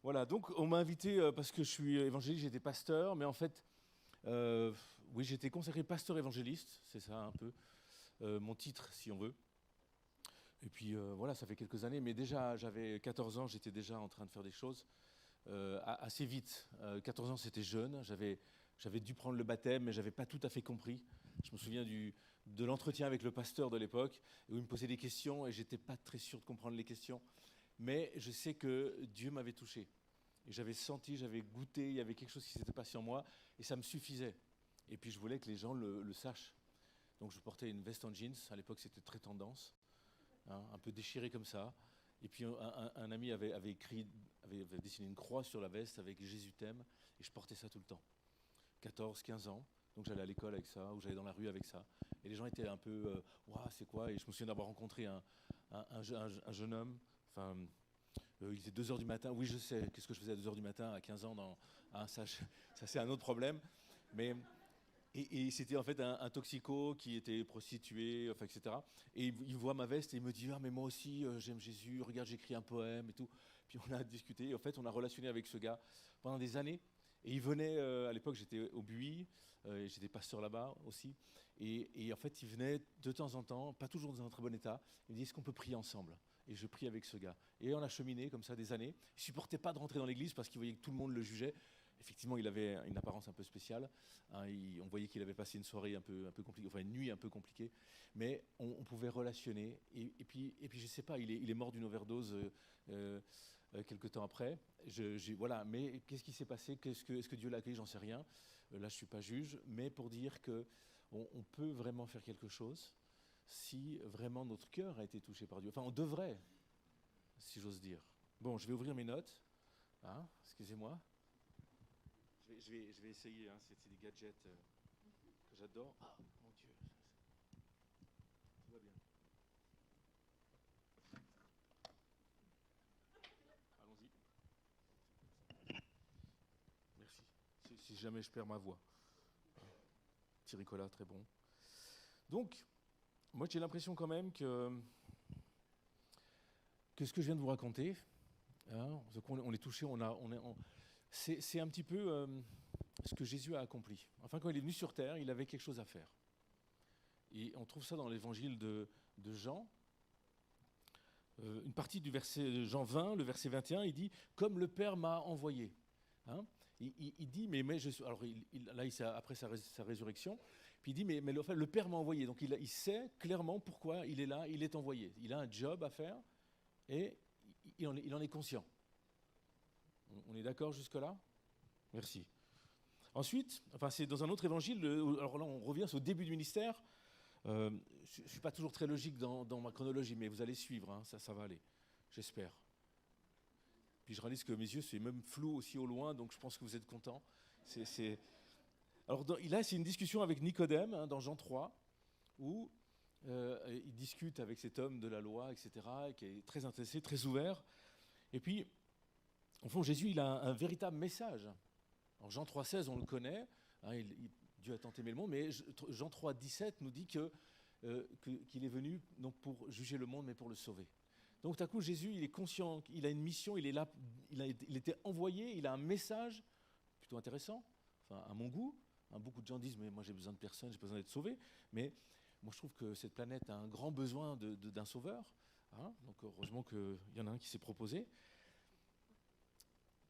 Voilà, donc on m'a invité parce que je suis évangéliste, j'étais pasteur, mais en fait, oui, j'étais consacré pasteur évangéliste, c'est ça un peu mon titre, si on veut. Et puis voilà, ça fait quelques années, mais déjà, j'avais 14 ans, j'étais déjà en train de faire des choses assez vite. 14 ans, c'était jeune, j'avais dû prendre le baptême, mais je n'avais pas tout à fait compris. Je me souviens de l'entretien avec le pasteur de l'époque, où il me posait des questions, et je n'étais pas très sûr de comprendre les questions. Mais je sais que Dieu m'avait touché. Et j'avais senti, j'avais goûté, il y avait quelque chose qui s'était passé en moi, et ça me suffisait. Et puis je voulais que les gens le sachent. Donc je portais une veste en jeans, à l'époque c'était très tendance, hein, un peu déchirée comme ça. Et puis un ami avait dessiné une croix sur la veste avec Jésus t'aime, et je portais ça tout le temps. 14, 15 ans, donc j'allais à l'école avec ça, ou j'allais dans la rue avec ça. Et les gens étaient un peu, waouh, c'est quoi? Et je me souviens d'avoir rencontré un jeune homme, enfin, il était 2 heures du matin. Oui, je sais, qu'est-ce que je faisais à 2 heures du matin à 15 ans ça, ça c'est un autre problème. Mais, et c'était en fait un toxico qui était prostitué, enfin, etc. Et il voit ma veste et il me dit, ah, mais moi aussi, j'aime Jésus, regarde, j'écris un poème et tout. Puis on a discuté, et en fait, on a relationné avec ce gars pendant des années. Et il venait, à l'époque j'étais au Buis, et j'étais pasteur là-bas aussi. Et en fait, il venait de temps en temps, pas toujours dans un très bon état. Il me dit, est-ce qu'on peut prier ensemble? Et je prie avec ce gars. Et on a cheminé comme ça des années. Il ne supportait pas de rentrer dans l'église parce qu'il voyait que tout le monde le jugeait. Effectivement, il avait une apparence un peu spéciale, hein, on voyait qu'il avait passé une soirée un peu compliquée, enfin une nuit un peu compliquée. Mais on pouvait relationner. Et puis je ne sais pas, il est mort d'une overdose quelque temps après. Voilà. Mais qu'est-ce qui s'est passé? Est-ce que Dieu l'a accueilli? J'en sais rien. Là, je ne suis pas juge. Mais pour dire qu'on peut vraiment faire quelque chose si vraiment notre cœur a été touché par Dieu. Enfin, on devrait, si j'ose dire. Bon, je vais ouvrir mes notes. Hein, excusez-moi. Je vais essayer. Hein, c'est des gadgets que j'adore. Ah, mon Dieu. Tout va bien. Allons-y. Merci. Si jamais je perds ma voix. Petit Ricola, très bon. Donc, moi, j'ai l'impression quand même que ce que je viens de vous raconter, hein, on est touché, c'est un petit peu ce que Jésus a accompli. Enfin, quand il est venu sur terre, il avait quelque chose à faire. Et on trouve ça dans l'évangile de Jean. Une partie du verset Jean 20, le verset 21, il dit « Comme le Père m'a envoyé hein ». Il dit, mais je suis. Alors là, après sa résurrection, puis il dit, mais le Père m'a envoyé. Donc il sait clairement pourquoi il est là, il est envoyé. Il a un job à faire et il en est conscient. On est d'accord jusque-là? Merci. Ensuite, enfin, c'est dans un autre évangile, alors là, on revient au début du ministère. Je ne suis pas toujours très logique dans ma chronologie, mais vous allez suivre, hein, ça va aller, j'espère. Puis je réalise que mes yeux, c'est même flou aussi au loin, donc je pense que vous êtes contents. Alors là, c'est une discussion avec Nicodème, hein, dans Jean 3, où il discute avec cet homme de la loi, etc., qui est très intéressé, très ouvert. Et puis, au fond, Jésus, il a un véritable message. Alors Jean 3,16, on le connaît, hein, Dieu a tant aimé le monde, mais Jean 3,17 nous dit qu'il est venu non pour juger le monde, mais pour le sauver. Donc, tout à coup, Jésus, il est conscient, il a une mission, il est là, il était envoyé, il a un message plutôt intéressant, enfin, à mon goût. Hein, beaucoup de gens disent, mais moi, j'ai besoin de personne, j'ai besoin d'être sauvé. Mais moi, je trouve que cette planète a un grand besoin d'un sauveur. Hein, donc, heureusement qu'il y en a un qui s'est proposé.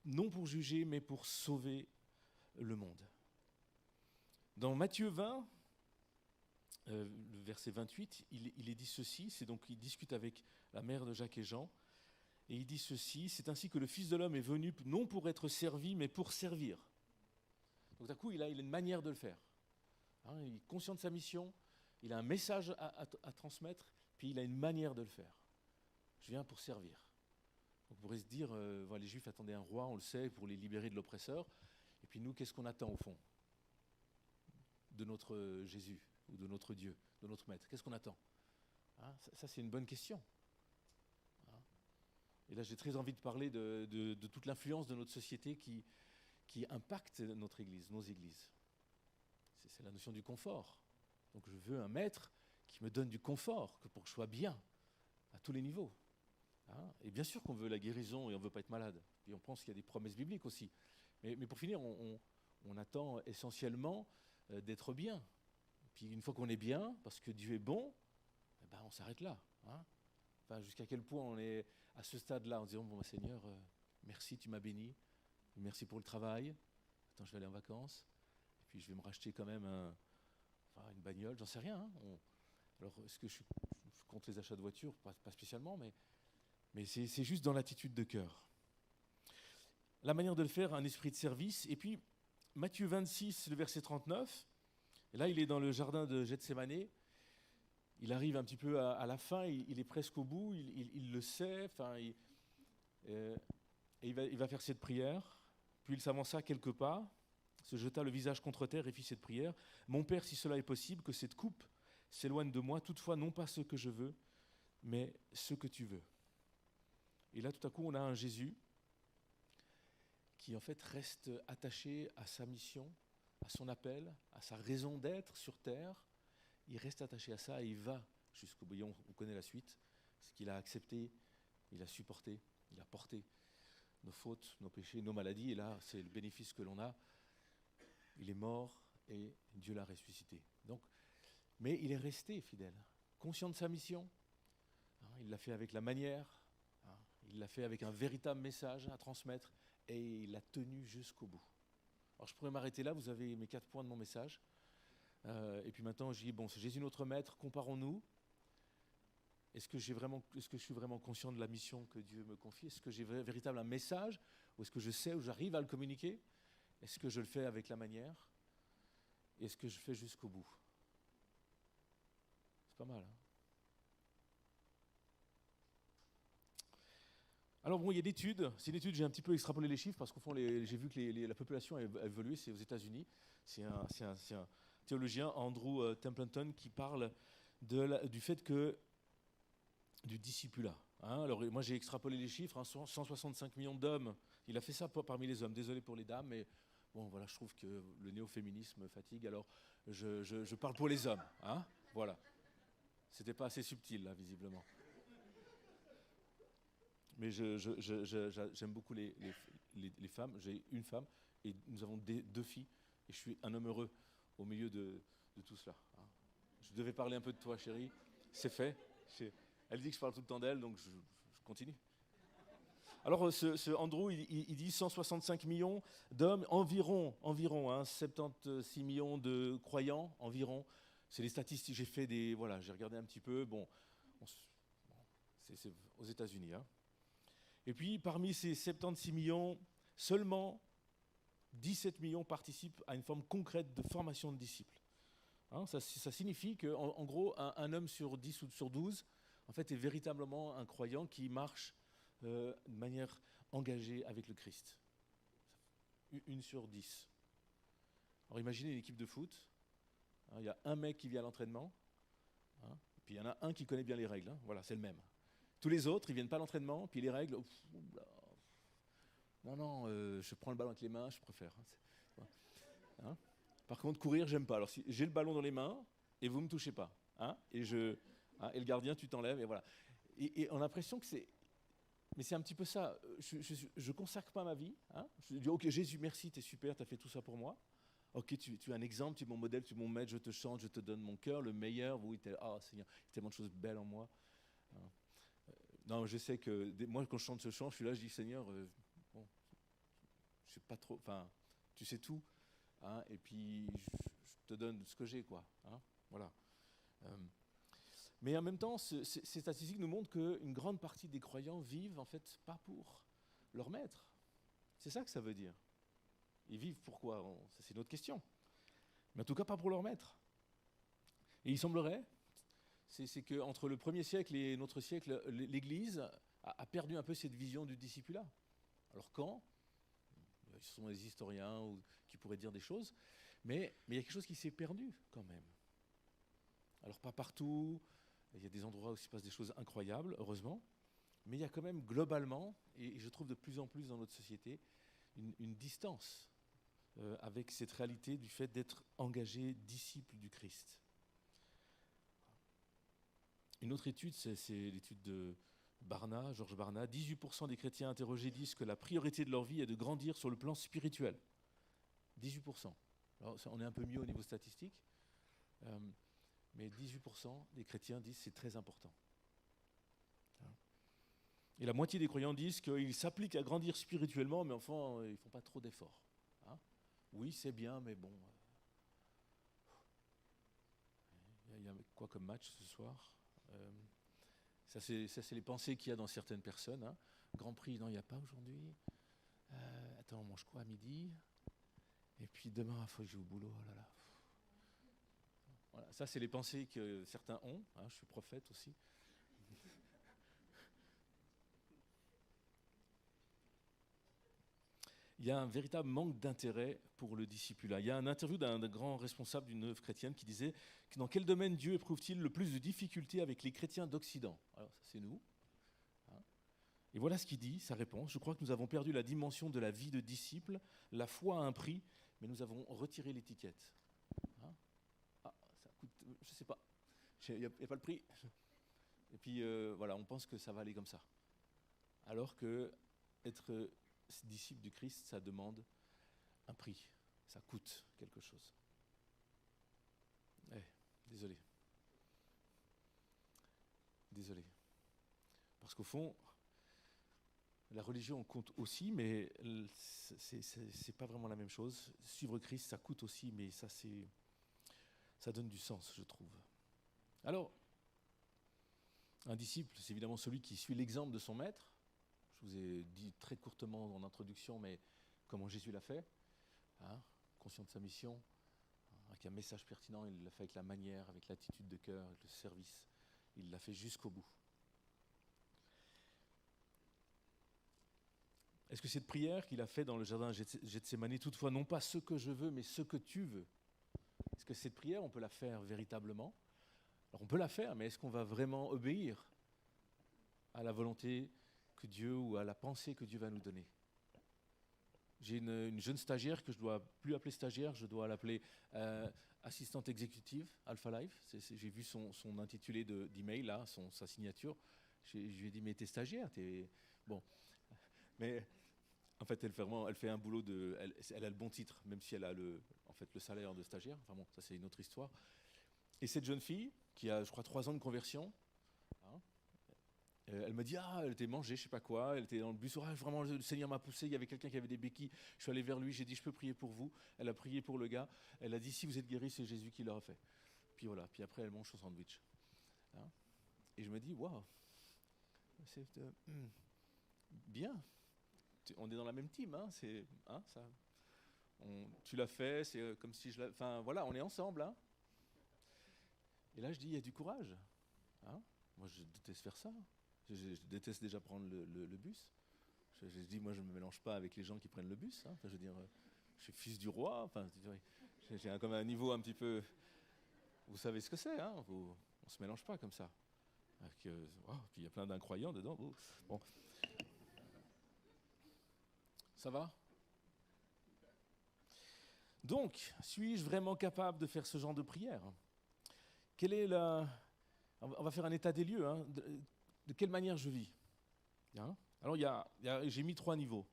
Non pour juger, mais pour sauver le monde. Dans Matthieu 20, le verset 28, il est dit ceci, c'est donc il discute avec la mère de Jacques et Jean, et il dit ceci, c'est ainsi que le Fils de l'homme est venu non pour être servi, mais pour servir. Donc d'un coup, il a une manière de le faire. Hein, il est conscient de sa mission, il a un message à transmettre, puis il a une manière de le faire. Je viens pour servir. Donc on pourrait se dire, les Juifs attendaient un roi, on le sait, pour les libérer de l'oppresseur. Et puis nous, qu'est-ce qu'on attend au fond de notre Jésus, ou de notre Dieu, de notre Maître? Qu'est-ce qu'on attend? Hein, ça, c'est une bonne question. Hein, et là, j'ai très envie de parler de toute l'influence de notre société qui impacte notre Église, nos églises. C'est la notion du confort. Donc je veux un maître qui me donne du confort pour que je sois bien à tous les niveaux. Hein, et bien sûr qu'on veut la guérison et on ne veut pas être malade. Puis on pense qu'il y a des promesses bibliques aussi. Mais pour finir, on attend essentiellement d'être bien. Puis une fois qu'on est bien, parce que Dieu est bon, eh ben on s'arrête là. Hein. Enfin, jusqu'à quel point on est à ce stade-là, en disant, bon, Seigneur, merci, tu m'as béni, merci pour le travail, attends, je vais aller en vacances, et puis je vais me racheter quand même une bagnole, j'en sais rien. Hein. Alors, est-ce que je compte les achats de voitures? Pas spécialement, mais c'est juste dans l'attitude de cœur. La manière de le faire, un esprit de service. Et puis, Matthieu 26, le verset 39, et là, il est dans le jardin de Gethsémané. Il arrive un petit peu à la fin, il est presque au bout, il le sait, et il va faire cette prière. Puis il s'avança quelques pas, se jeta le visage contre terre et fit cette prière. « Mon Père, si cela est possible, que cette coupe s'éloigne de moi, toutefois non pas ce que je veux, mais ce que tu veux. » Et là, tout à coup, on a un Jésus qui en fait reste attaché à sa mission, à son appel, à sa raison d'être sur terre. Il reste attaché à ça et il va jusqu'au bout. On connaît la suite, ce qu'il a accepté, il a supporté, il a porté nos fautes, nos péchés, nos maladies. Et là, c'est le bénéfice que l'on a. Il est mort et Dieu l'a ressuscité. Donc, mais il est resté fidèle, conscient de sa mission. Il l'a fait avec la manière, il l'a fait avec un véritable message à transmettre et il l'a tenu jusqu'au bout. Alors je pourrais m'arrêter là, vous avez mes 4 points de mon message. Et puis maintenant, je dis, bon, c'est Jésus notre maître, comparons-nous. Est-ce que je suis vraiment conscient de la mission que Dieu me confie? Est-ce que j'ai véritablement un message? Ou est-ce que je sais, ou j'arrive à le communiquer? Est-ce que je le fais avec la manière? Est-ce que je fais jusqu'au bout? C'est pas mal, hein? Alors bon, il y a d'études. C'est une étude, j'ai un petit peu extrapolé les chiffres parce qu'au fond, j'ai vu que la population a évolué. C'est aux États-Unis. C'est un théologien, Andrew Templeton, qui parle du fait que du discipulat. Hein. Alors moi, j'ai extrapolé les chiffres. Hein, 165 millions d'hommes. Il a fait ça parmi les hommes. Désolé pour les dames, mais bon, voilà, je trouve que le néo-féminisme fatigue. Alors, je parle pour les hommes. Hein, voilà. C'était pas assez subtil, là, visiblement. Mais j'aime beaucoup les femmes. J'ai une femme et nous avons 2 filles. Et je suis un homme heureux au milieu de tout cela. Hein. Je devais parler un peu de toi, chérie. C'est fait. Elle dit que je parle tout le temps d'elle, donc je continue. Alors, ce Andrew, il dit 165 millions d'hommes, environ 76 millions de croyants, environ. C'est les statistiques. J'ai regardé un petit peu. Bon, c'est aux États-Unis, hein. Et puis, parmi ces 76 millions, seulement 17 millions participent à une forme concrète de formation de disciples. Hein, ça signifie qu'en gros, un homme sur 10 ou sur 12, en fait, est véritablement un croyant qui marche de manière engagée avec le Christ. 1 sur 10. Alors imaginez une équipe de foot. Hein, il y a un mec qui vient à l'entraînement, hein, puis il y en a un qui connaît bien les règles. Hein, voilà, c'est le même. Tous les autres, ils ne viennent pas à l'entraînement, puis les règles, non, je prends le ballon avec les mains, je préfère. Hein. Par contre, courir, j'aime pas. Alors, si j'ai le ballon dans les mains, et vous ne me touchez pas. Hein, et le gardien, tu t'enlèves, et voilà. Et on a l'impression que c'est... Mais c'est un petit peu ça. Je ne consacre pas ma vie. Hein. Je dis, ok, Jésus, merci, tu es super, tu as fait tout ça pour moi. Ok, tu es un exemple, tu es mon modèle, tu es mon maître, je te chante, je te donne mon cœur, le meilleur. Oui, Seigneur, il y a tellement de choses belles en moi. Hein. Non, je sais que moi, quand je chante ce chant, je suis là, je dis, Seigneur, bon, je sais pas trop, enfin, tu sais tout, hein, et puis je te donne ce que j'ai, quoi. Hein, voilà. Mais en même temps, ces statistiques nous montrent qu'une grande partie des croyants vivent, en fait, pas pour leur maître. C'est ça que ça veut dire. Ils vivent pourquoi? C'est une autre question. Mais en tout cas, pas pour leur maître. Et il semblerait... c'est qu'entre le 1er siècle et notre siècle, l'Église a perdu un peu cette vision du discipulat. Alors quand? Ce sont des historiens qui pourraient dire des choses, mais il y a quelque chose qui s'est perdu quand même. Alors pas partout, il y a des endroits où il se passe des choses incroyables, heureusement, mais il y a quand même globalement, et je trouve de plus en plus dans notre société, une distance avec cette réalité du fait d'être engagé disciple du Christ. Une autre étude, c'est l'étude Georges Barna, 18% des chrétiens interrogés disent que la priorité de leur vie est de grandir sur le plan spirituel. 18%. Alors, on est un peu mieux au niveau statistique, mais 18% des chrétiens disent que c'est très important. Et la moitié des croyants disent qu'ils s'appliquent à grandir spirituellement, mais enfin, ils ne font pas trop d'efforts. Oui, c'est bien, mais bon. Il y a quoi comme match ce soir? Ça, c'est les pensées qu'il y a dans certaines personnes. Grand Prix, non, il n'y a pas aujourd'hui. Attends, on mange quoi à midi? Et puis demain, il faut que j'aille au boulot. Oh là là. Voilà, ça, c'est les pensées que certains ont. Je suis prophète aussi. Il y a un véritable manque d'intérêt pour le discipulat. Il y a un interview d'un grand responsable d'une œuvre chrétienne qui disait que dans quel domaine Dieu éprouve-t-il le plus de difficultés avec les chrétiens d'Occident? Alors ça, c'est nous. Et voilà ce qu'il dit, sa réponse. Je crois que nous avons perdu la dimension de la vie de disciple. La foi a un prix, mais nous avons retiré l'étiquette. Ça coûte, je ne sais pas. Il n'y a pas le prix. Et puis voilà, on pense que ça va aller comme ça. Alors que être disciple du Christ, ça demande un prix, ça coûte quelque chose. Désolé. Parce qu'au fond, la religion compte aussi, mais c'est pas vraiment la même chose. Suivre Christ, ça coûte aussi, mais ça donne du sens, je trouve. Alors, un disciple, c'est évidemment celui qui suit l'exemple de son maître. Je vous ai dit très courtement en introduction, mais comment Jésus l'a fait, conscient de sa mission, avec un message pertinent, il l'a fait avec la manière, avec l'attitude de cœur, avec le service. Il l'a fait jusqu'au bout. Est-ce que cette prière qu'il a faite dans le jardin Gethsémani, toutefois non pas ce que je veux, mais ce que tu veux, est-ce que cette prière, on peut la faire véritablement? Alors on peut la faire, mais est-ce qu'on va vraiment obéir à la volonté que Dieu ou à la pensée que Dieu va nous donner? J'ai une jeune stagiaire que je ne dois plus appeler stagiaire, je dois l'appeler assistante exécutive, Alpha Life. J'ai vu son intitulé d'email, là, sa signature. Je lui ai dit, mais t'es stagiaire, Bon. Mais en fait, elle fait un boulot elle a le bon titre, même si elle a le salaire de stagiaire. Enfin bon, ça c'est une autre histoire. Et cette jeune fille, qui a, je crois, 3 ans de conversion, elle m'a dit, elle était mangée, je sais pas quoi, elle était dans le bus, vraiment le Seigneur m'a poussé, il y avait quelqu'un qui avait des béquilles, je suis allé vers lui, j'ai dit, je peux prier pour vous. Elle a prié pour le gars, elle a dit, si vous êtes guéri, c'est Jésus qui l'a fait. Puis voilà, puis après elle mange son sandwich. Et je me dis, waouh, c'est bien, on est dans la même team, tu l'as fait, c'est comme si enfin voilà, on est ensemble. Et là je dis, il y a du courage. Moi je déteste faire ça. Je déteste déjà prendre le bus. Je dis, moi, je ne me mélange pas avec les gens qui prennent le bus. Je veux dire, je suis fils du roi. J'ai comme un niveau un petit peu... Vous savez ce que c'est, on ne se mélange pas comme ça. Puis il y a plein d'incroyants dedans. Bon. Ça va? Donc, suis-je vraiment capable de faire ce genre de prière? Quelle est On va faire un état des lieux, de quelle manière je vis. Alors, j'ai mis 3 niveaux.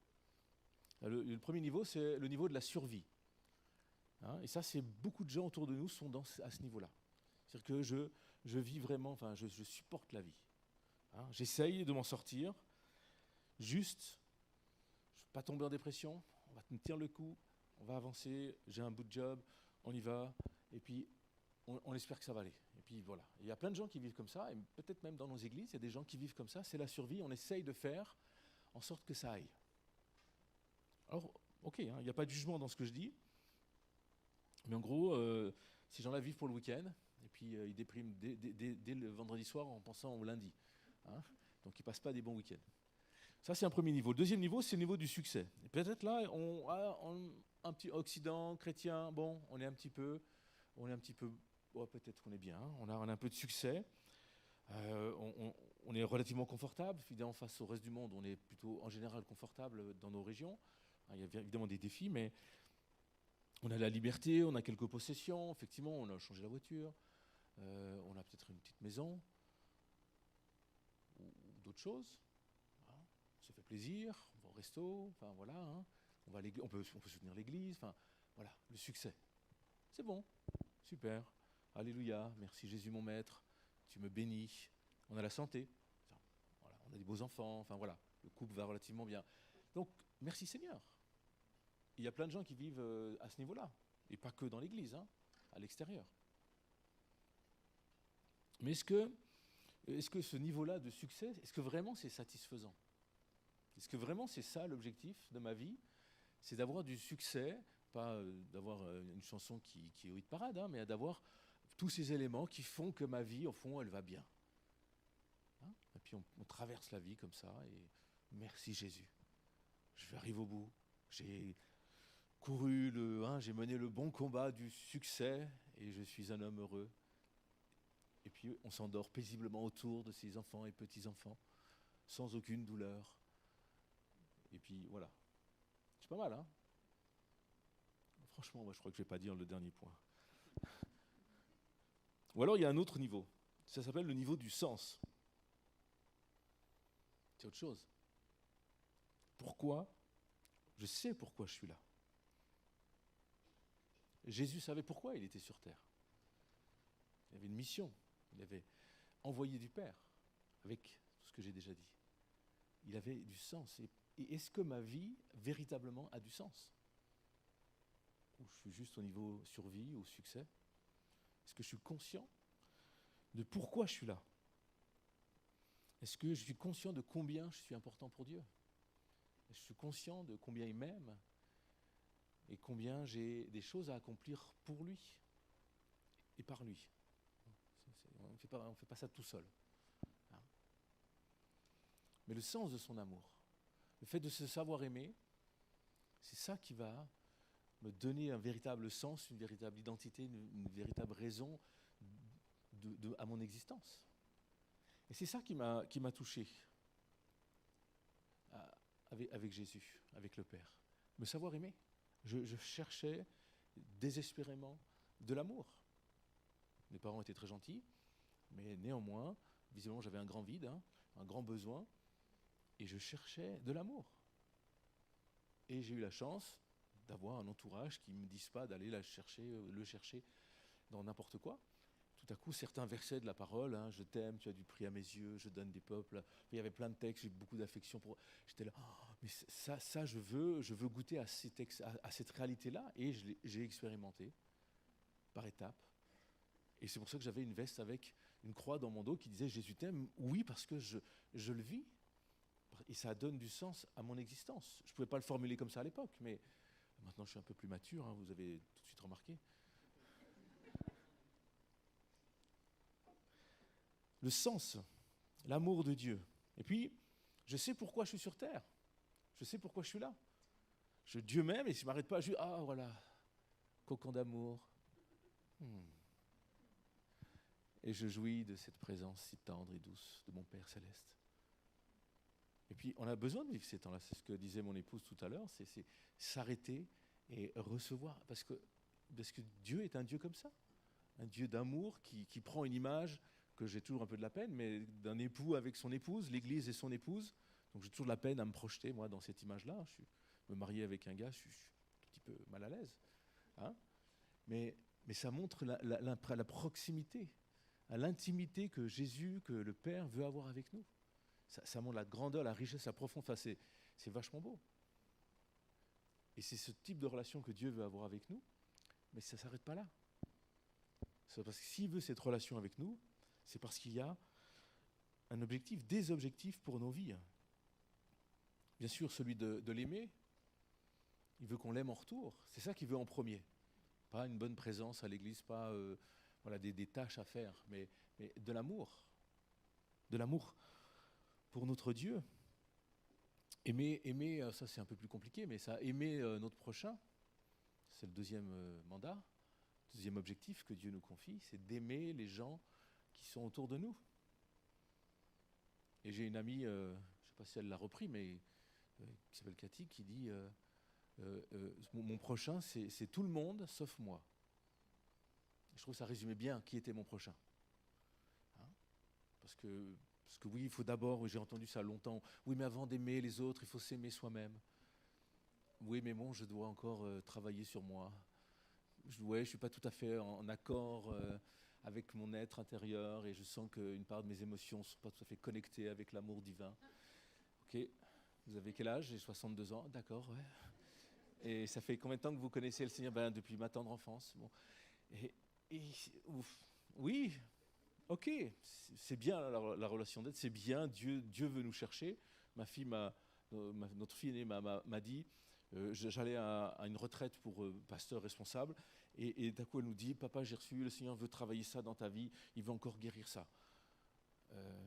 Le premier niveau, c'est le niveau de la survie. Et ça, c'est beaucoup de gens autour de nous sont à ce niveau-là. C'est-à-dire que je vis vraiment, je supporte la vie. J'essaye de m'en sortir. Juste, je ne vais pas tomber en dépression, on va me tenir le coup, on va avancer, j'ai un bout de job, on y va, et puis on espère que ça va aller. Et puis voilà. Il y a plein de gens qui vivent comme ça, et peut-être même dans nos églises, il y a des gens qui vivent comme ça, c'est la survie, on essaye de faire en sorte que ça aille. Alors, ok, il n'y a pas de jugement dans ce que je dis, mais en gros, ces gens-là vivent pour le week-end, et puis ils dépriment dès le vendredi soir en pensant au lundi. Donc ils ne passent pas des bons week-ends. Ça, c'est un premier niveau. Le deuxième niveau, c'est le niveau du succès. Et peut-être là, on a un petit Occident chrétien, bon, on est un petit peu, peut-être qu'on est bien, on a un peu de succès, on est relativement confortable, évidemment, face au reste du monde, on est plutôt en général confortable dans nos régions. Il y a évidemment des défis, mais on a la liberté, on a quelques possessions, effectivement, on a changé la voiture, on a peut-être une petite maison, ou d'autres choses. Hein. On se fait plaisir, on va au resto, enfin voilà. Hein. On peut soutenir l'église, enfin voilà, le succès. C'est bon, super. Alléluia, merci Jésus mon maître, tu me bénis. On a la santé, enfin, voilà, on a des beaux enfants, enfin voilà, le couple va relativement bien. Donc, merci Seigneur. Il y a plein de gens qui vivent à ce niveau-là, et pas que dans l'église, hein, à l'extérieur. Mais est-ce que ce niveau-là de succès, est-ce que vraiment c'est satisfaisant? Est-ce que vraiment c'est ça l'objectif de ma vie? C'est d'avoir du succès, pas d'avoir une chanson qui est au hit parade, hein, mais d'avoir tous ces éléments qui font que ma vie, au fond, elle va bien. Hein. Et puis on traverse la vie comme ça, et merci Jésus. Je arrive au bout. J'ai j'ai mené le bon combat du succès, et je suis un homme heureux. Et puis on s'endort paisiblement autour de ses enfants et petits-enfants, sans aucune douleur. Et puis voilà. C'est pas mal, hein? Franchement, moi je crois que je ne vais pas dire le dernier point. Ou alors il y a un autre niveau. Ça s'appelle le niveau du sens. C'est autre chose. Pourquoi? Je sais pourquoi je suis là. Jésus savait pourquoi il était sur terre. Il avait une mission. Il avait envoyé du Père, avec tout ce que j'ai déjà dit. Il avait du sens. Et est-ce que ma vie, véritablement, a du sens? Ou je suis juste au niveau survie ou succès? Est-ce que je suis conscient de pourquoi je suis là? Est-ce que je suis conscient de combien je suis important pour Dieu? Est-ce que je suis conscient de combien il m'aime et combien j'ai des choses à accomplir pour lui et par lui? On ne fait pas ça tout seul. Hein. Mais le sens de son amour, le fait de se savoir aimer, c'est ça qui va me donner un véritable sens, une véritable identité, une véritable raison à mon existence. Et c'est ça qui m'a touché avec Jésus, avec le Père. Me savoir aimer. Je cherchais désespérément de l'amour. Mes parents étaient très gentils, mais néanmoins, visiblement j'avais un grand vide, hein, un grand besoin, et je cherchais de l'amour. Et j'ai eu la chance d'avoir un entourage qui ne me dise pas d'aller le chercher dans n'importe quoi. Tout à coup, certains versets de la parole, hein, je t'aime, tu as du prix à mes yeux, je donne des peuples. Il y avait plein de textes, j'ai beaucoup d'affection pour. J'étais là, oh, mais ça, je veux goûter à ces textes, à cette réalité-là, et j'ai expérimenté par étapes. Et c'est pour ça que j'avais une veste avec une croix dans mon dos qui disait Jésus t'aime. Oui, parce que je le vis. Et ça donne du sens à mon existence. Je ne pouvais pas le formuler comme ça à l'époque, mais maintenant je suis un peu plus mature, hein, vous avez tout de suite remarqué. Le sens, l'amour de Dieu. Et puis, je sais pourquoi je suis sur terre. Je sais pourquoi je suis là. Dieu m'aime et s'il ne m'arrête pas, je dis, ah voilà, cocon d'amour. Et je jouis de cette présence si tendre et douce de mon Père céleste. Et puis, on a besoin de vivre ces temps-là. C'est ce que disait mon épouse tout à l'heure, c'est s'arrêter et recevoir. Parce que Dieu est un Dieu comme ça. Un Dieu d'amour qui prend une image que j'ai toujours un peu de la peine, mais d'un époux avec son épouse, l'Église et son épouse. Donc j'ai toujours de la peine à me projeter, moi, dans cette image-là. Me marier avec un gars, je suis un petit peu mal à l'aise. Hein, mais ça montre la proximité, l'intimité que Jésus, que le Père veut avoir avec nous. Ça montre la grandeur, la richesse, la profondeur. Enfin, c'est vachement beau. Et c'est ce type de relation que Dieu veut avoir avec nous, mais ça ne s'arrête pas là. C'est parce que s'il veut cette relation avec nous, c'est parce qu'il y a un objectif, des objectifs pour nos vies. Bien sûr, celui de l'aimer. Il veut qu'on l'aime en retour. C'est ça qu'il veut en premier. Pas une bonne présence à l'église, pas des tâches à faire, mais de l'amour. De l'amour pour notre Dieu. Aimer, ça c'est un peu plus compliqué, mais ça, aimer notre prochain, c'est le deuxième mandat, le deuxième objectif que Dieu nous confie, c'est d'aimer les gens qui sont autour de nous. Et j'ai une amie, je ne sais pas si elle l'a repris, mais qui s'appelle Cathy, qui dit mon prochain, c'est tout le monde sauf moi. Et je trouve que ça résumait bien qui était mon prochain. Hein, parce que Parce que oui, il faut d'abord, oui, j'ai entendu ça longtemps, oui, mais avant d'aimer les autres, il faut s'aimer soi-même. Oui, mais bon, je dois encore travailler sur moi. Ouais, je ne suis pas tout à fait en accord avec mon être intérieur et je sens qu'une part de mes émotions ne sont pas tout à fait connectées avec l'amour divin. Ok, vous avez quel âge? J'ai 62 ans, d'accord, ouais. Et ça fait combien de temps que vous connaissez le Seigneur? Depuis ma tendre enfance. Bon. Et, et, ouf, oui, ok, c'est bien la relation d'aide, c'est bien, Dieu veut nous chercher. Ma fille notre fille aînée m'a dit, j'allais à une retraite pour pasteur responsable, et d'un coup elle nous dit, papa, j'ai reçu, le Seigneur veut travailler ça dans ta vie, il veut encore guérir ça.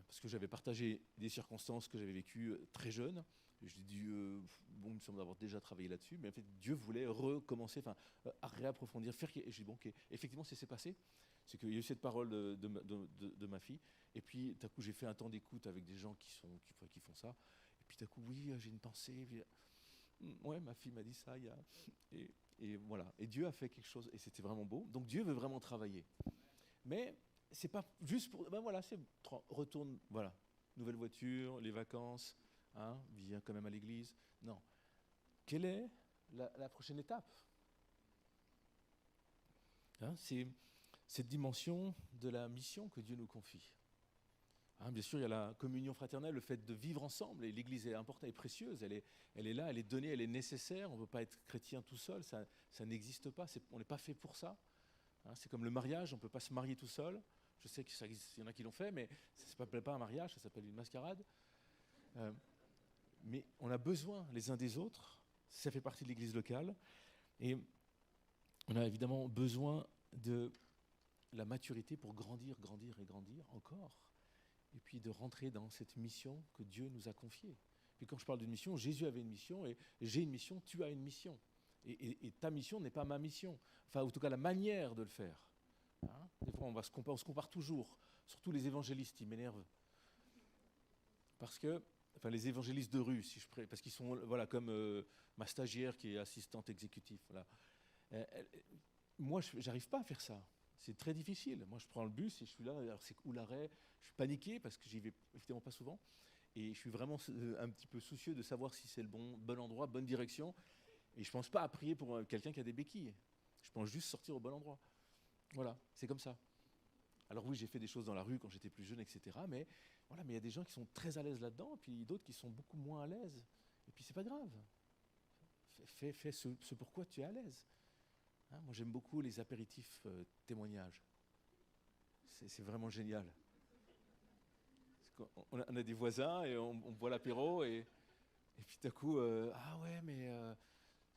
Parce que j'avais partagé des circonstances que j'avais vécues très jeune. J'ai dit, bon, il me semble avoir déjà travaillé là-dessus, mais en fait, Dieu voulait recommencer, à réapprofondir, faire. Et j'ai dit, bon, ok, effectivement, c'est ce qui s'est passé. C'est qu'il y a eu cette parole de ma fille, et puis, d'un coup, j'ai fait un temps d'écoute avec des gens qui font ça. Et puis, d'un coup, oui, j'ai une pensée. Puis, ouais, ma fille m'a dit ça, et voilà. Et Dieu a fait quelque chose, et c'était vraiment beau. Donc, Dieu veut vraiment travailler. Mais c'est pas juste pour. Ben voilà, c'est retourne, voilà, nouvelle voiture, les vacances, hein, viens quand même à l'église. Non. Quelle est la prochaine étape? Hein, c'est cette dimension de la mission que Dieu nous confie. Hein, bien sûr, il y a la communion fraternelle, le fait de vivre ensemble, et l'Église est importante et précieuse, elle est là, elle est donnée, elle est nécessaire, on ne peut pas être chrétien tout seul, ça n'existe pas, on n'est pas fait pour ça. Hein, c'est comme le mariage, on ne peut pas se marier tout seul. Je sais qu'il y en a qui l'ont fait, mais ça ne s'appelle pas un mariage, ça s'appelle une mascarade. Mais on a besoin les uns des autres, ça fait partie de l'Église locale, et on a évidemment besoin de la maturité pour grandir, grandir et grandir encore, et puis de rentrer dans cette mission que Dieu nous a confiée. Puis quand je parle d'une mission, Jésus avait une mission, et j'ai une mission, tu as une mission. Et ta mission n'est pas ma mission. Enfin, en tout cas, la manière de le faire. Hein, des fois, on se compare toujours. Surtout les évangélistes, ils m'énervent. Parce que, enfin, les évangélistes de rue, si je parce qu'ils sont, voilà, comme ma stagiaire qui est assistante exécutive. Voilà. Moi, je n'arrive pas à faire ça. C'est très difficile. Moi, je prends le bus et je suis là. Alors, c'est où l'arrêt? Je suis paniqué parce que j'y vais évidemment pas souvent. Et je suis vraiment un petit peu soucieux de savoir si c'est le bon endroit, bonne direction. Et je ne pense pas à prier pour quelqu'un qui a des béquilles. Je pense juste sortir au bon endroit. Voilà, c'est comme ça. Alors oui, j'ai fait des choses dans la rue quand j'étais plus jeune, etc. Mais voilà, mais il y a des gens qui sont très à l'aise là-dedans, et puis d'autres qui sont beaucoup moins à l'aise. Et puis c'est pas grave. Fais ce pourquoi tu es à l'aise. Hein, moi, j'aime beaucoup les apéritifs témoignages. C'est vraiment génial. On a des voisins et on boit l'apéro et puis d'un coup, ah ouais, mais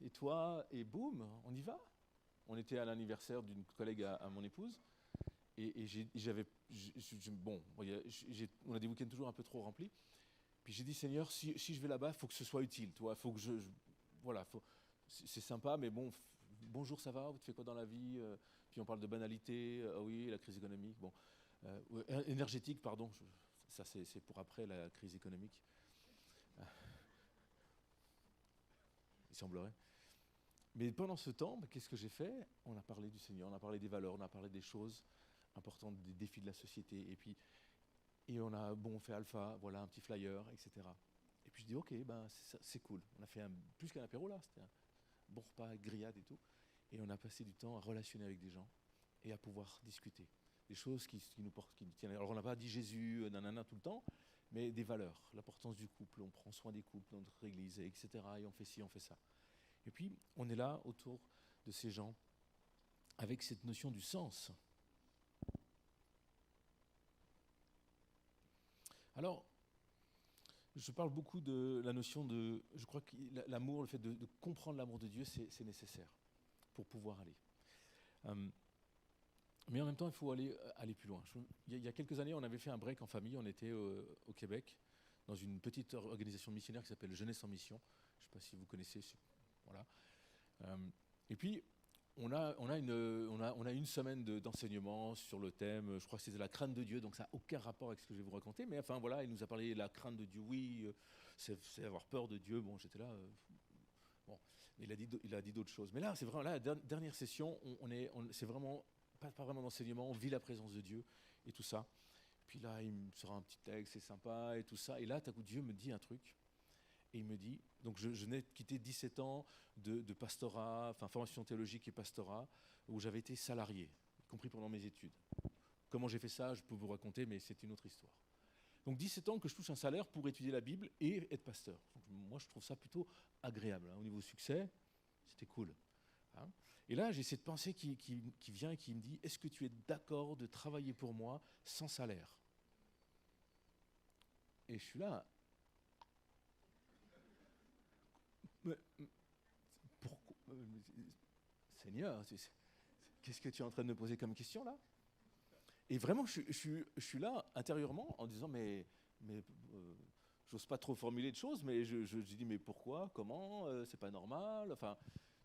et toi? Et boum, on y va. On était à l'anniversaire d'une collègue à mon épouse et bon, on a des week-ends toujours un peu trop remplis. Puis j'ai dit, Seigneur, si je vais là-bas, il faut que ce soit utile, toi. Faut que voilà, c'est sympa, mais bon, bonjour, ça va? Tu fais quoi dans la vie? Puis on parle de banalité, ah oui, la crise économique, bon, énergétique, pardon. Ça, c'est pour après la crise économique. Il semblerait. Mais pendant ce temps, qu'est-ce que j'ai fait? On a parlé du Seigneur, on a parlé des valeurs, on a parlé des choses importantes, des défis de la société. Et on a fait alpha, voilà, un petit flyer, etc. Et puis je dis, ok, c'est cool. On a fait plus qu'un apéro là, c'était un bon repas, grillade et tout. Et on a passé du temps à relationner avec des gens et à pouvoir discuter. Des choses qui nous tiennent. Alors on n'a pas dit Jésus, nanana tout le temps, mais des valeurs, l'importance du couple, on prend soin des couples dans notre église, etc. Et on fait ci, on fait ça. Et puis on est là autour de ces gens avec cette notion du sens. Alors, je parle beaucoup de la notion de, je crois que l'amour, le fait de comprendre l'amour de Dieu, c'est nécessaire pour pouvoir aller. Mais en même temps, il faut aller plus loin. Il y a quelques années, on avait fait un break en famille. On était au Québec, dans une petite organisation missionnaire qui s'appelle Jeunesse en Mission. Je ne sais pas si vous connaissez. Voilà. Et puis, on a une semaine d'enseignement sur le thème, je crois que c'était la crainte de Dieu, donc ça n'a aucun rapport avec ce que je vais vous raconter. Mais enfin, voilà, il nous a parlé de la crainte de Dieu. Oui, c'est avoir peur de Dieu. Bon, j'étais là. Bon, il a dit d'autres choses. Mais là, c'est vraiment la dernière session. C'est vraiment pas vraiment d'enseignement, on vit la présence de Dieu et tout ça. puis là, il me sort un petit texte, c'est sympa et tout ça. Et là, tout à coup, Dieu me dit un truc. Et il me dit, donc je venais de quitter 17 ans de pastorat, enfin formation théologique et pastorat, où j'avais été salarié, y compris pendant mes études. Comment j'ai fait ça, je peux vous raconter, mais c'est une autre histoire. Donc 17 ans que je touche un salaire pour étudier la Bible et être pasteur. Donc, moi, je trouve ça plutôt agréable. Hein. Au niveau succès, c'était cool. Hein. Et là, j'ai cette pensée qui vient et qui me dit, est-ce que tu es d'accord de travailler pour moi sans salaire? Et je suis là. Mais, pourquoi, Seigneur, qu'est-ce que tu es en train de me poser comme question là? Et vraiment, je suis là intérieurement en disant, j'ose pas trop formuler de choses, mais je dis, mais pourquoi, comment, c'est pas normal. Enfin,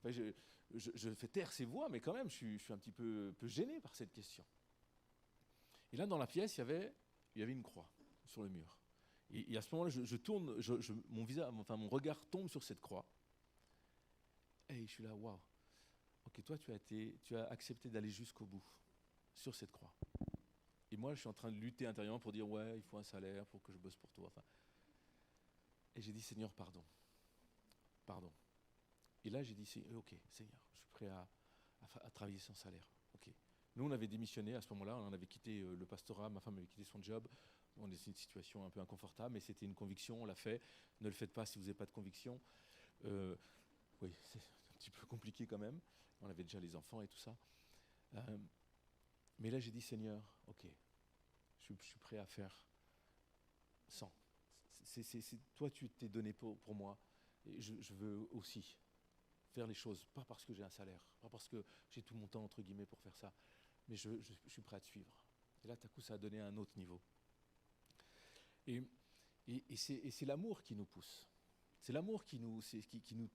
je fais taire ces voix, mais quand même, je suis un petit peu gêné par cette question. Et là, dans la pièce, il y avait une croix sur le mur. Et à ce moment-là, je tourne, mon visage, enfin mon regard tombe sur cette croix. Et je suis là, waouh. Ok, toi, tu as accepté d'aller jusqu'au bout sur cette croix. Et moi, je suis en train de lutter intérieurement pour dire, ouais, il faut un salaire pour que je bosse pour toi. Enfin, et j'ai dit, Seigneur, pardon. Pardon. Et là, j'ai dit, ok, Seigneur, je suis prêt à travailler sans salaire. Ok. Nous, on avait démissionné à ce moment-là, on avait quitté le pastorat, ma femme avait quitté son job. On était dans une situation un peu inconfortable, mais c'était une conviction, on l'a fait. Ne le faites pas si vous n'avez pas de conviction. Oui, c'est un petit peu compliqué quand même. On avait déjà les enfants et tout ça. Mais là, j'ai dit, Seigneur, ok, je suis prêt à faire sans. Toi, tu t'es donné pour moi. Et je veux aussi faire les choses, pas parce que j'ai un salaire, pas parce que j'ai tout mon temps, entre guillemets, pour faire ça, mais je suis prêt à te suivre. Et là, tout à coup, ça a donné un autre niveau. Et c'est l'amour qui nous pousse. C'est l'amour qui nous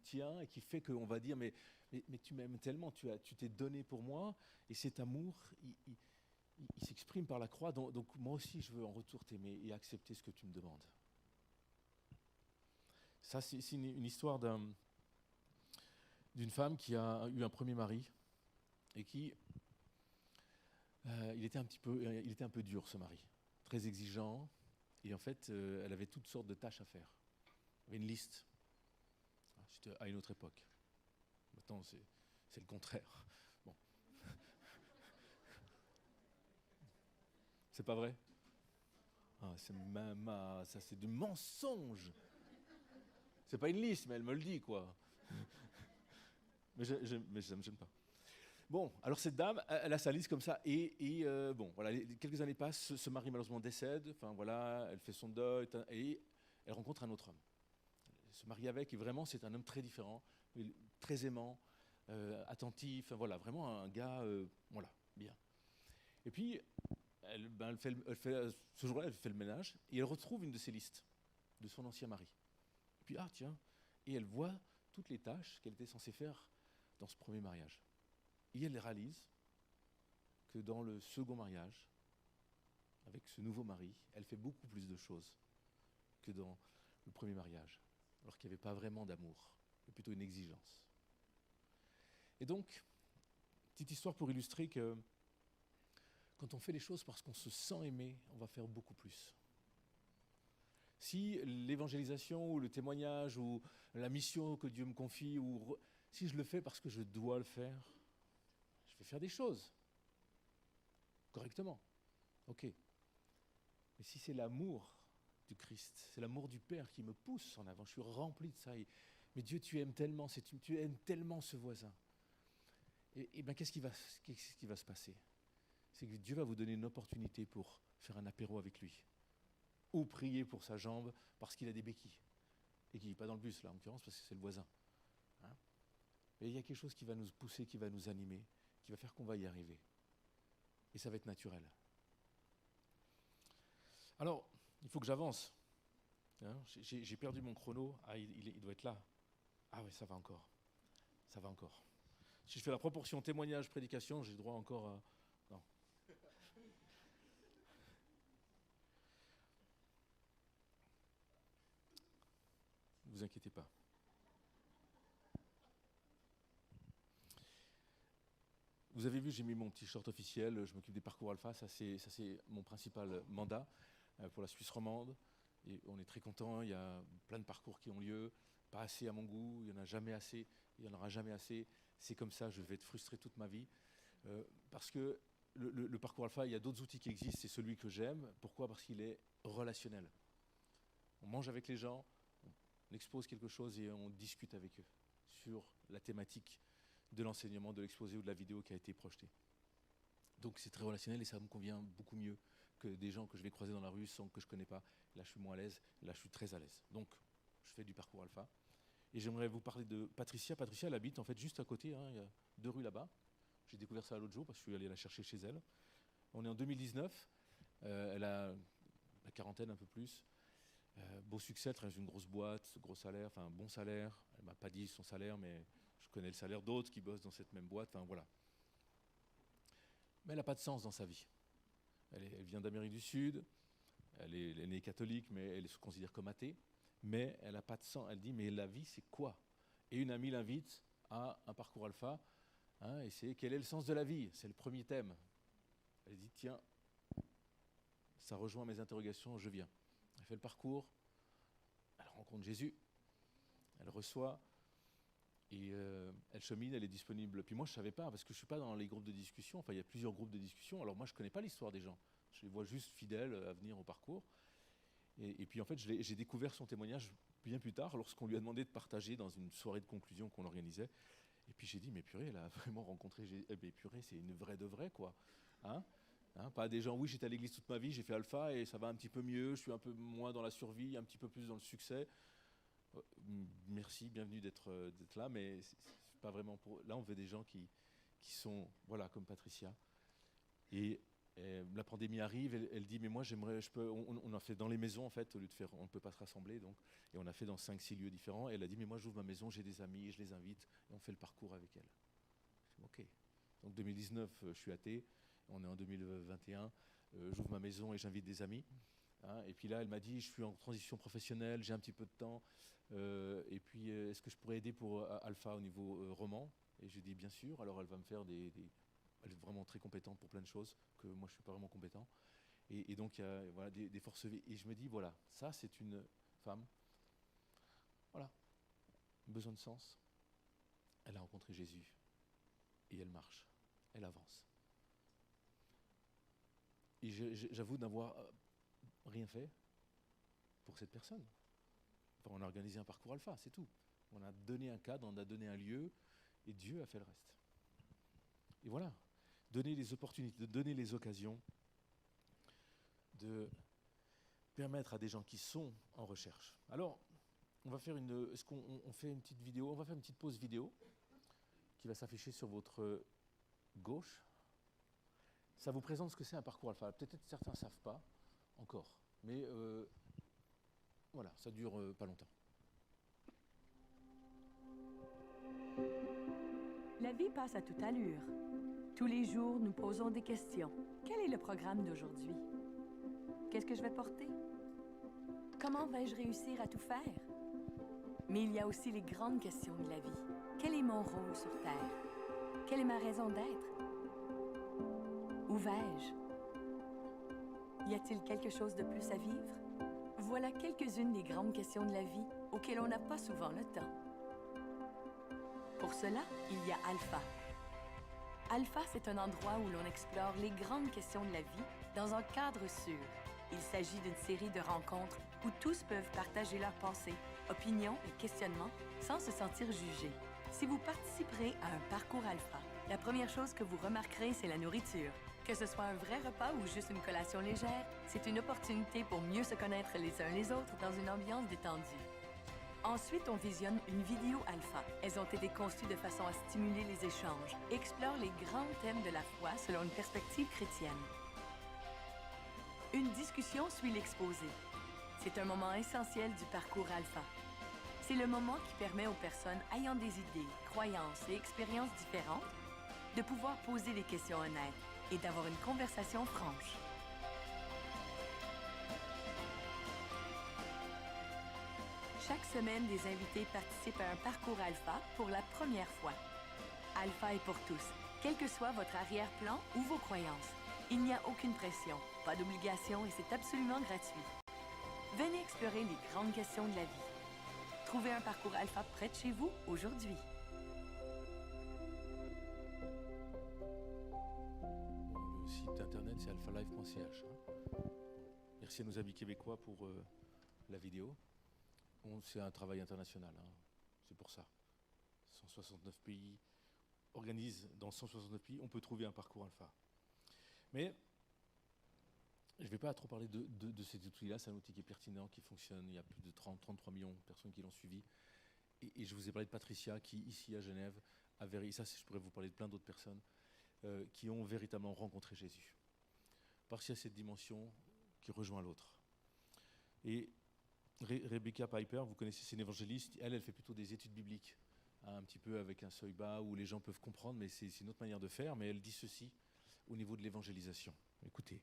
tient et qui fait qu'on va dire, mais tu m'aimes tellement, tu t'es donné pour moi, et cet amour, il s'exprime par la croix, donc moi aussi je veux en retour t'aimer et accepter ce que tu me demandes. Ça, c'est une histoire d'une femme qui a eu un premier mari et qui, il était un peu dur, ce mari, très exigeant, et en fait, elle avait toutes sortes de tâches à faire. Il y avait une liste. C'était à une autre époque. Maintenant, c'est le contraire. Bon. C'est pas vrai? Ça, c'est du mensonge. C'est pas une liste, mais elle me le dit, quoi. mais ça me gêne pas. Bon, alors cette dame, elle a sa liste comme ça, et bon, voilà, quelques années passent, ce mari malheureusement décède, enfin voilà, elle fait son deuil, et elle rencontre un autre homme. Elle se marie avec, et vraiment c'est un homme très différent, très aimant, attentif, voilà, vraiment un gars, voilà, bien. Et puis, ce jour-là, elle fait le ménage, et elle retrouve une de ses listes, de son ancien mari. Et puis, ah tiens, et elle voit toutes les tâches qu'elle était censée faire dans ce premier mariage. Et elle réalise que dans le second mariage, avec ce nouveau mari, elle fait beaucoup plus de choses que dans le premier mariage, alors qu'il n'y avait pas vraiment d'amour, mais plutôt une exigence. Et donc, petite histoire pour illustrer que quand on fait les choses parce qu'on se sent aimé, on va faire beaucoup plus. Si l'évangélisation ou le témoignage ou la mission que Dieu me confie, si je le fais parce que je dois le faire, je vais faire des choses correctement. Ok. Mais si c'est l'amour du Christ, c'est l'amour du Père qui me pousse en avant, je suis rempli de ça. Mais Dieu, tu aimes tellement, tu aimes tellement ce voisin. Et bien, qu'est-ce qui va se passer? C'est que Dieu va vous donner une opportunité pour faire un apéro avec lui. Ou prier pour sa jambe parce qu'il a des béquilles. Et qu'il n'est pas dans le bus, là, en l'occurrence, parce que c'est le voisin. Hein? Et il y a quelque chose qui va nous pousser, qui va nous animer, qui va faire qu'on va y arriver. Et ça va être naturel. Alors, il faut que j'avance. Hein, j'ai perdu mon chrono. Ah, il doit être là. Ah oui, ça va encore. Ça va encore. Si je fais la proportion témoignage-prédication, j'ai droit encore à... Non. Ne vous inquiétez pas. Vous avez vu, j'ai mis mon petit short officiel, je m'occupe des parcours alpha, ça c'est mon principal mandat pour la Suisse romande. Et on est très content, il y a plein de parcours qui ont lieu, pas assez à mon goût, il n'y en a jamais assez, il n'y en aura jamais assez. C'est comme ça, je vais être frustré toute ma vie. Parce que le parcours alpha, il y a d'autres outils qui existent, c'est celui que j'aime. Pourquoi? Parce qu'il est relationnel. On mange avec les gens, on expose quelque chose et on discute avec eux sur la thématique de l'enseignement, de l'exposé ou de la vidéo qui a été projetée. Donc c'est très relationnel et ça me convient beaucoup mieux que des gens que je vais croiser dans la rue sans que je ne connais pas. Là je suis moins à l'aise, là je suis très à l'aise. Donc je fais du parcours alpha. Et j'aimerais vous parler de Patricia. Patricia, elle habite en fait juste à côté, hein, il y a 2 rues là-bas. J'ai découvert ça l'autre jour parce que je suis allé la chercher chez elle. On est en 2019, elle a la quarantaine, un peu plus. Beau succès, elle travaille dans une grosse boîte, gros salaire, enfin un bon salaire. Elle ne m'a pas dit son salaire, mais je connais le salaire d'autres qui bossent dans cette même boîte, enfin voilà. Mais elle n'a pas de sens dans sa vie. Elle vient d'Amérique du Sud, elle est née catholique, mais elle se considère comme athée. Mais elle n'a pas de sens. Elle dit, mais la vie, c'est quoi? Et une amie l'invite à un parcours alpha, hein, et c'est quel est le sens de la vie? C'est le premier thème. Elle dit, tiens, ça rejoint mes interrogations, je viens. Elle fait le parcours, elle rencontre Jésus, elle reçoit, et elle chemine, elle est disponible. Puis moi, je ne savais pas, parce que je ne suis pas dans les groupes de discussion. Enfin, il y a plusieurs groupes de discussion. Alors moi, je ne connais pas l'histoire des gens. Je les vois juste fidèles à venir au parcours. Et puis en fait, j'ai découvert son témoignage bien plus tard, lorsqu'on lui a demandé de partager dans une soirée de conclusion qu'on organisait. Et puis j'ai dit, mais purée, elle a vraiment rencontré Jésus. Eh bien purée, c'est une vraie de vraie, quoi. Hein? Pas des gens, oui, j'étais à l'église toute ma vie, j'ai fait alpha et ça va un petit peu mieux, je suis un peu moins dans la survie, un petit peu plus dans le succès. Merci, bienvenue d'être là, mais c'est pas vraiment pour... Là, on veut des gens qui sont, voilà, comme Patricia. Et la pandémie arrive, elle dit, mais moi, j'aimerais, on a fait dans les maisons, en fait, au lieu de faire, on ne peut pas se rassembler, donc, et on a fait dans 5-6 lieux différents. Et elle a dit, mais moi, j'ouvre ma maison, j'ai des amis, et je les invite, et on fait le parcours avec elle. Ok. Donc 2019, je suis athée, on est en 2021, j'ouvre ma maison et j'invite des amis. Hein, et puis là, elle m'a dit, je suis en transition professionnelle, j'ai un petit peu de temps, et puis est-ce que je pourrais aider pour Alpha au niveau roman? Et j'ai dit, bien sûr. Alors elle va me faire elle est vraiment très compétente pour plein de choses que moi je ne suis pas vraiment compétent. Et donc il y a voilà, des forces vives. Et je me dis, voilà, ça c'est une femme, voilà, besoin de sens. Elle a rencontré Jésus et elle marche, elle avance. Et j'avoue n'avoir rien fait pour cette personne. Enfin, on a organisé un parcours alpha, c'est tout. On a donné un cadre, on a donné un lieu, et Dieu a fait le reste. Et voilà, donner les opportunités, de donner les occasions, de permettre à des gens qui sont en recherche. Alors, on va faire est-ce qu'on fait une petite vidéo? On va faire une petite pause vidéo qui va s'afficher sur votre gauche. Ça vous présente ce que c'est un parcours alpha. Peut-être certains ne savent pas encore, mais voilà, ça dure pas longtemps. La vie passe à toute allure. Tous les jours, nous posons des questions. Quel est le programme d'aujourd'hui? Qu'est-ce que je vais porter? Comment vais-je réussir à tout faire? Mais il y a aussi les grandes questions de la vie. Quel est mon rôle sur Terre? Quelle est ma raison d'être? Où vais-je? Y a-t-il quelque chose de plus à vivre? Voilà quelques-unes des grandes questions de la vie auxquelles on n'a pas souvent le temps. Pour cela, il y a Alpha. Alpha, c'est un endroit où l'on explore les grandes questions de la vie dans un cadre sûr. Il s'agit d'une série de rencontres où tous peuvent partager leurs pensées, opinions et questionnements sans se sentir jugés. Si vous participerez à un parcours Alpha, la première chose que vous remarquerez, c'est la nourriture. Que ce soit un vrai repas ou juste une collation légère, c'est une opportunité pour mieux se connaître les uns les autres dans une ambiance détendue. Ensuite, on visionne une vidéo alpha. Elles ont été conçues de façon à stimuler les échanges et explorent les grands thèmes de la foi selon une perspective chrétienne. Une discussion suit l'exposé. C'est un moment essentiel du parcours alpha. C'est le moment qui permet aux personnes ayant des idées, croyances et expériences différentes de pouvoir poser des questions honnêtes et d'avoir une conversation franche. Chaque semaine, des invités participent à un parcours Alpha pour la première fois. Alpha est pour tous Quel que soit votre arrière-plan ou vos croyances, il n'y a aucune pression, pas d'obligation et c'est absolument gratuit. Venez explorer les grandes questions de la vie. Trouvez un parcours alpha près de chez vous aujourd'hui. Le site internet, c'est alphalife.ch. Merci à nos amis québécois pour la vidéo. C'est un travail international, c'est pour ça. 169 pays organisent dans 169 pays, on peut trouver un parcours alpha. Mais je ne vais pas trop parler de cet outil-là, c'est un outil qui est pertinent, qui fonctionne. Il y a plus de 33 millions de personnes qui l'ont suivi. Et je vous ai parlé de Patricia qui, ici à Genève, ça je pourrais vous parler de plein d'autres personnes, qui ont véritablement rencontré Jésus. Parce qu'il y a cette dimension qui rejoint l'autre. Et Rebecca Piper, vous connaissez, c'est une évangéliste, elle fait plutôt des études bibliques, un petit peu avec un seuil bas où les gens peuvent comprendre, mais c'est une autre manière de faire, mais elle dit ceci au niveau de l'évangélisation. Écoutez,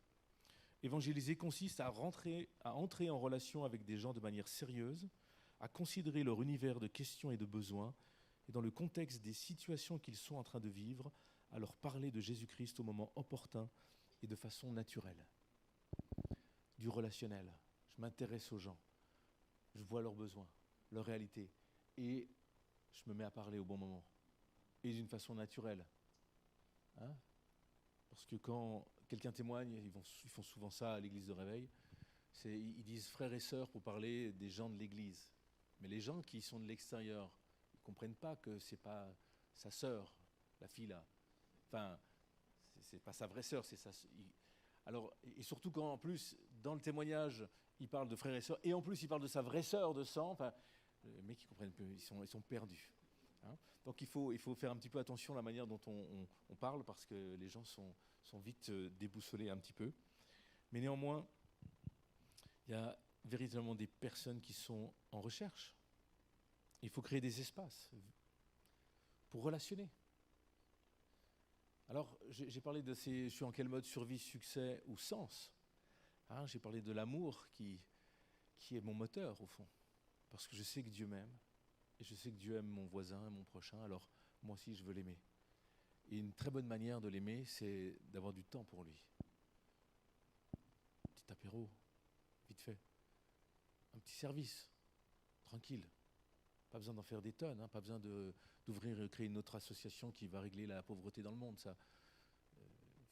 évangéliser consiste à entrer en relation avec des gens de manière sérieuse, à considérer leur univers de questions et de besoins, et dans le contexte des situations qu'ils sont en train de vivre, à leur parler de Jésus-Christ au moment opportun et de façon naturelle. Du relationnel. Je m'intéresse aux gens. Je vois leurs besoins, leur réalité. Et je me mets à parler au bon moment. Et d'une façon naturelle. Parce que quand quelqu'un témoigne, ils font souvent ça à l'église de réveil, ils disent frères et sœurs pour parler des gens de l'église. Mais les gens qui sont de l'extérieur, ils ne comprennent pas que ce n'est pas sa sœur, la fille là. Enfin, c'est pas sa vraie sœur, c'est sa. Alors, et surtout quand en plus, dans le témoignage, il parle de frères et sœurs, et en plus il parle de sa vraie sœur de sang, enfin, les mecs ils comprennent peu, ils sont perdus. Donc il faut faire un petit peu attention à la manière dont on parle, parce que les gens sont vite déboussolés un petit peu. Mais néanmoins, il y a véritablement des personnes qui sont en recherche. Il faut créer des espaces pour relationner. Alors, j'ai parlé je suis en quel mode survie, succès ou sens. J'ai parlé de l'amour qui est mon moteur, au fond. Parce que je sais que Dieu m'aime, et je sais que Dieu aime mon voisin et mon prochain, alors moi aussi je veux l'aimer. Et une très bonne manière de l'aimer, c'est d'avoir du temps pour lui. Petit apéro, vite fait. Un petit service, tranquille. Pas besoin d'en faire des tonnes, pas besoin créer une autre association qui va régler la pauvreté dans le monde. Ça.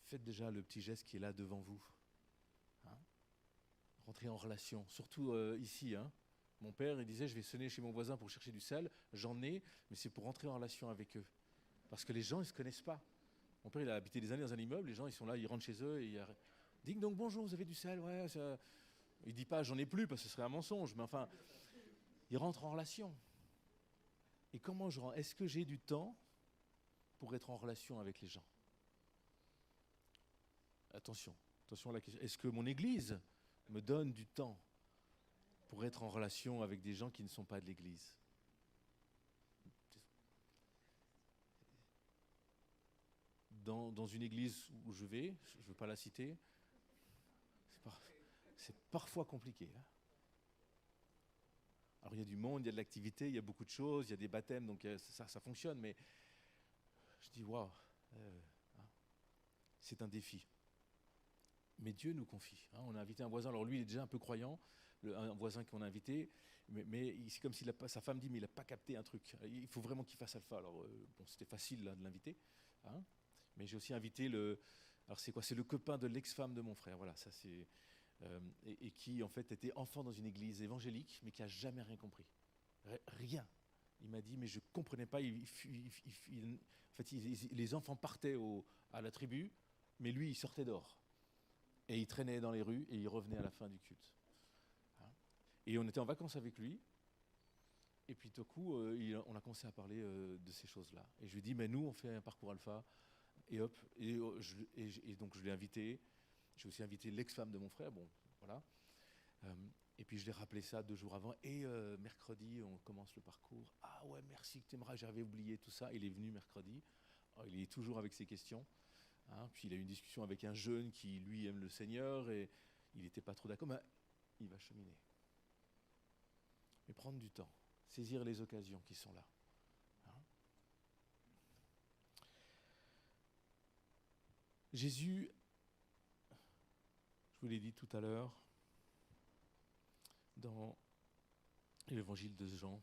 Faites déjà le petit geste qui est là devant vous. Rentrez en relation, surtout ici. Mon père, il disait, je vais sonner chez mon voisin pour chercher du sel. J'en ai, mais c'est pour rentrer en relation avec eux. Parce que les gens, ils ne se connaissent pas. Mon père, il a habité des années dans un immeuble, les gens, ils sont là, ils rentrent chez eux, et ding donc bonjour, vous avez du sel, ouais. Ça. Il ne dit pas, j'en ai plus, parce que ce serait un mensonge, mais enfin, ils rentrent en relation. Et comment est-ce que j'ai du temps pour être en relation avec les gens? Attention à la question. Est-ce que mon église me donne du temps pour être en relation avec des gens qui ne sont pas de l'église? Dans une église où je vais, je ne veux pas la citer, c'est parfois compliqué. Alors il y a du monde, il y a de l'activité, il y a beaucoup de choses, il y a des baptêmes, donc ça fonctionne, mais je dis waouh, c'est un défi. Mais Dieu nous confie. On a invité un voisin, alors lui il est déjà un peu croyant, un voisin qu'on a invité, mais c'est comme si sa femme dit mais il n'a pas capté un truc. Il faut vraiment qu'il fasse alpha. Alors c'était facile là, de l'inviter, mais j'ai aussi invité alors c'est quoi? C'est le copain de l'ex-femme de mon frère. Voilà, ça c'est et qui en fait était enfant dans une église évangélique, mais qui a jamais rien compris, rien. Il m'a dit mais je comprenais pas. En fait, les enfants partaient à la tribu, mais lui il sortait dehors. Et il traînait dans les rues et il revenait à la fin du culte. Et on était en vacances avec lui. Et puis tout à coup, on a commencé à parler de ces choses-là. Et je lui ai dit, mais nous, on fait un parcours alpha. Et hop, et donc je l'ai invité. J'ai aussi invité l'ex-femme de mon frère. Bon, voilà. Et puis je l'ai rappelé ça 2 jours avant. Et mercredi, on commence le parcours. Ah ouais, merci que tu aimeras. J'avais oublié tout ça. Il est venu mercredi. Alors, il est toujours avec ses questions. Puis il a eu une discussion avec un jeune qui, lui, aime le Seigneur et il n'était pas trop d'accord, mais il va cheminer. Mais prendre du temps, saisir les occasions qui sont là. Jésus, je vous l'ai dit tout à l'heure, dans l'évangile de Jean,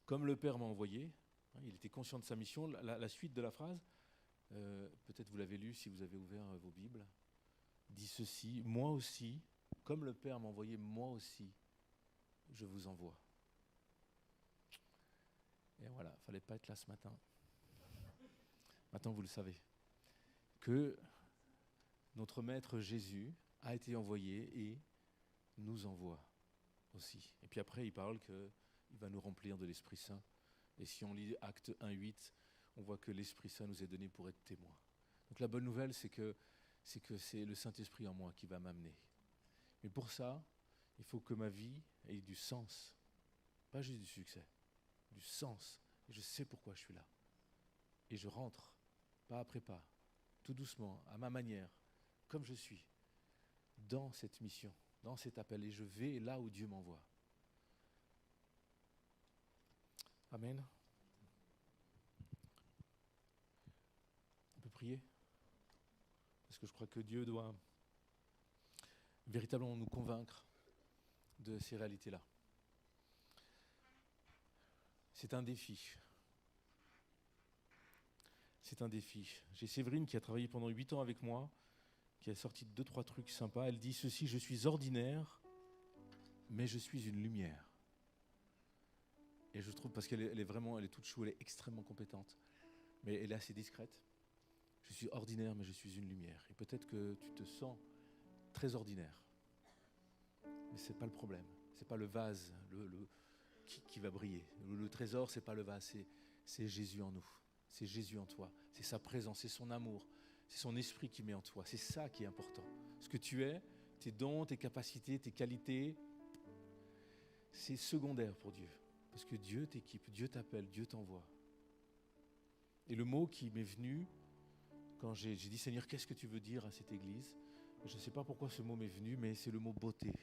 comme le Père m'a envoyé, il était conscient de sa mission. La suite de la phrase, peut-être vous l'avez lu si vous avez ouvert vos Bibles, dit ceci: moi aussi, comme le Père m'a envoyé, moi aussi, je vous envoie. Et voilà, il ne fallait pas être là ce matin. Maintenant, vous le savez. Que notre Maître Jésus a été envoyé et nous envoie aussi. Et puis après, il parle qu'il va nous remplir de l'Esprit Saint. Et si on lit Actes 1:8, on voit que l'Esprit Saint nous est donné pour être témoins. Donc la bonne nouvelle, c'est que c'est le Saint-Esprit en moi qui va m'amener. Mais pour ça, il faut que ma vie ait du sens. Pas juste du succès, du sens. Et je sais pourquoi je suis là. Et je rentre, pas après pas, tout doucement, à ma manière, comme je suis, dans cette mission, dans cet appel. Et je vais là où Dieu m'envoie. Amen. On peut prier ? Parce que je crois que Dieu doit véritablement nous convaincre de ces réalités-là. C'est un défi. C'est un défi. J'ai Séverine qui a travaillé pendant 8 ans avec moi, qui a sorti 2-3 trucs sympas. Elle dit ceci: je suis ordinaire, mais je suis une lumière. Et je trouve, parce qu'elle est toute chou, elle est extrêmement compétente, mais elle est assez discrète. Je suis ordinaire, mais je suis une lumière. Et peut-être que tu te sens très ordinaire. Mais ce n'est pas le problème. Ce n'est pas le vase qui va briller. Le trésor, ce n'est pas le vase, c'est Jésus en nous. C'est Jésus en toi. C'est sa présence, c'est son amour, c'est son esprit qui met en toi. C'est ça qui est important. Ce que tu es, tes dons, tes capacités, tes qualités, c'est secondaire pour Dieu. Parce que Dieu t'équipe, Dieu t'appelle, Dieu t'envoie. Et le mot qui m'est venu, quand j'ai dit, Seigneur, qu'est-ce que tu veux dire à cette église? Je ne sais pas pourquoi ce mot m'est venu, mais c'est le mot beauté.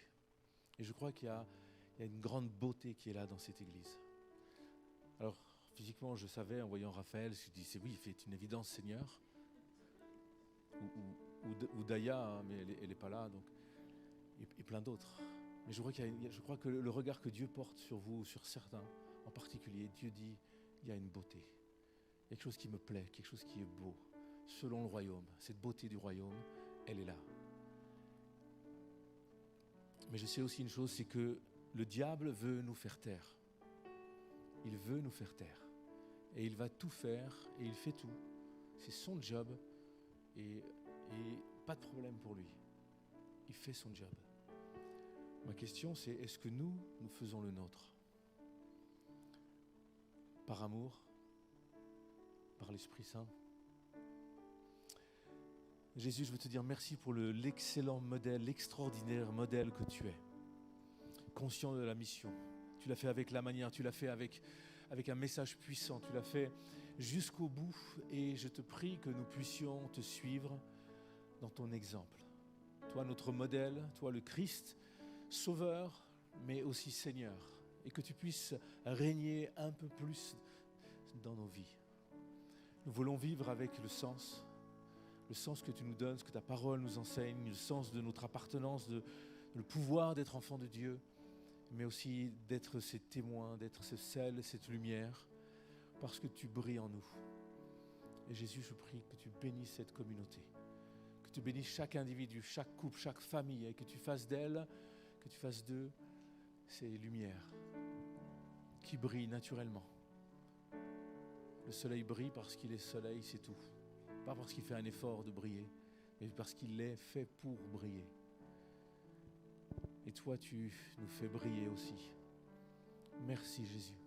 Et je crois qu'il y a une grande beauté qui est là dans cette église. Alors, physiquement, je savais, en voyant Raphaël, je dis, oui, c'est une évidence, Seigneur. Ou Daya, hein, mais elle n'est pas là, donc, et plein d'autres. Mais je crois que le regard que Dieu porte sur vous, sur certains en particulier, Dieu dit, il y a une beauté. Quelque chose qui me plaît, quelque chose qui est beau, selon le royaume. Cette beauté du royaume, elle est là. Mais je sais aussi une chose, c'est que le diable veut nous faire taire. Il veut nous faire taire. Et il va tout faire, et il fait tout. C'est son job, et pas de problème pour lui. Il fait son job. Ma question, c'est, est-ce que nous faisons le nôtre? Par amour, par l'Esprit Saint. Jésus, je veux te dire merci pour l'excellent modèle, l'extraordinaire modèle que tu es. Conscient de la mission. Tu l'as fait avec la manière, tu l'as fait avec un message puissant, tu l'as fait jusqu'au bout. Et je te prie que nous puissions te suivre dans ton exemple. Toi, notre modèle, toi, le Christ, Sauveur, mais aussi Seigneur. Et que tu puisses régner un peu plus dans nos vies. Nous voulons vivre avec le sens que tu nous donnes, ce que ta parole nous enseigne, le sens de notre appartenance, le pouvoir d'être enfant de Dieu, mais aussi d'être ses témoins, d'être ce sel, cette lumière, parce que tu brilles en nous. Et Jésus, je prie que tu bénisses cette communauté, que tu bénisses chaque individu, chaque couple, chaque famille, et que tu fasses d'elle, que tu fasses d'eux ces lumières qui brillent naturellement. Le soleil brille parce qu'il est soleil, c'est tout. Pas parce qu'il fait un effort de briller, mais parce qu'il est fait pour briller. Et toi, tu nous fais briller aussi. Merci Jésus.